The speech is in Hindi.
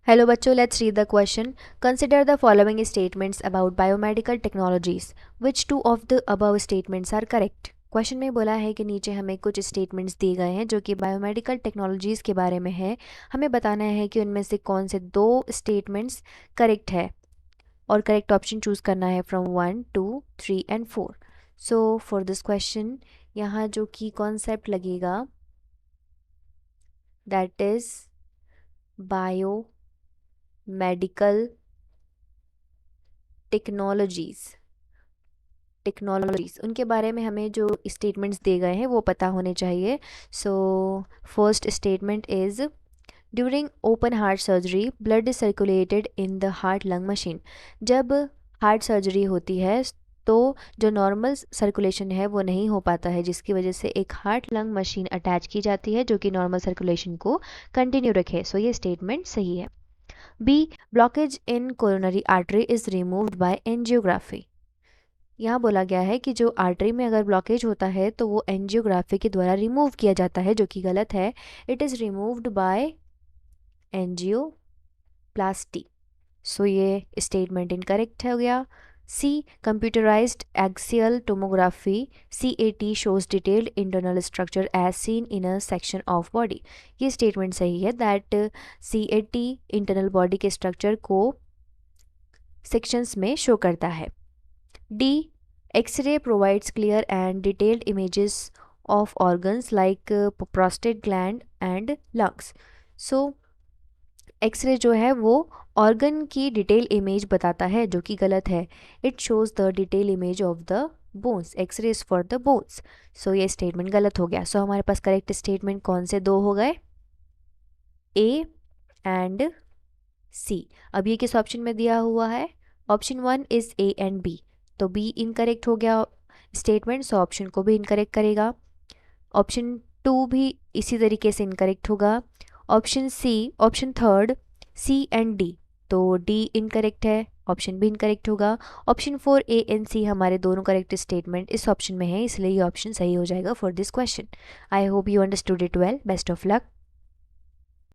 Hello बच्चों, let's read the question. Consider the following statements about biomedical technologies. Which two of the above statements are correct? Question में बोला है कि नीचे हमें कुछ स्टेटमेंट्स दिए गए हैं जो कि बायोमेडिकल टेक्नोलॉजीज़ के बारे में है। हमें बताना है कि उनमें से कौन से दो स्टेटमेंट्स करेक्ट है और करेक्ट ऑप्शन चूज़ करना है from 1, 2, 3 and 4। So for this question यहाँ जो की कॉन्सेप्ट लगेगा दैट इज़ बायोमेडिकल टेक्नोलॉजीज़ उनके बारे में हमें जो स्टेटमेंट्स दिए गए हैं वो पता होने चाहिए। So first statement is during open heart surgery blood is circulated in the heart lung machine. जब हार्ट सर्जरी होती है तो जो नॉर्मल सर्कुलेशन है वो नहीं हो पाता है, जिसकी वजह से एक हार्ट लंग मशीन अटैच की जाती है जो कि नॉर्मल सर्कुलेशन को कंटिन्यू रखे। सो ये स्टेटमेंट सही है। B, blockage in coronary artery is removed by angiography. यहाँ बोला गया है कि जो आर्टरी में अगर ब्लॉकेज होता है तो वो एंजियोग्राफी के द्वारा रिमूव किया जाता है, जो कि गलत है। It is removed by angioplasty. So ये स्टेटमेंट इनकरेक्ट हो गया। C, computerised axial tomography CAT shows detailed internal structure as seen in a section of body. ये स्टेटमेंट सही है दैट CAT इंटरनल बॉडी के स्ट्रक्चर को सेक्शंस में शो करता है। D, X-ray provides clear and detailed images of organs like prostate gland and lungs. So, X-ray जो है वो ऑर्गन की डिटेल इमेज बताता है, जो कि गलत है। It shows the detail image of the bones. X-ray is for the bones. So ये स्टेटमेंट गलत हो गया। सो हमारे पास करेक्ट स्टेटमेंट कौन से दो हो गए? ए एंड सी। अब ये किस ऑप्शन में दिया हुआ है? Option 1 is A and B, तो B इनकरेक्ट हो गया स्टेटमेंट, सो ऑप्शन को भी इनकरेक्ट करेगा। ऑप्शन 2 भी इसी तरीके से इनकरेक्ट होगा। Option third C and D, तो D इनकरेक्ट है, ऑप्शन भी इनकरेक्ट होगा। ऑप्शन 4 A एंड C हमारे दोनों करेक्ट स्टेटमेंट इस ऑप्शन में है, इसलिए ये ऑप्शन सही हो जाएगा for this question. I hope you understood it well. Best of luck.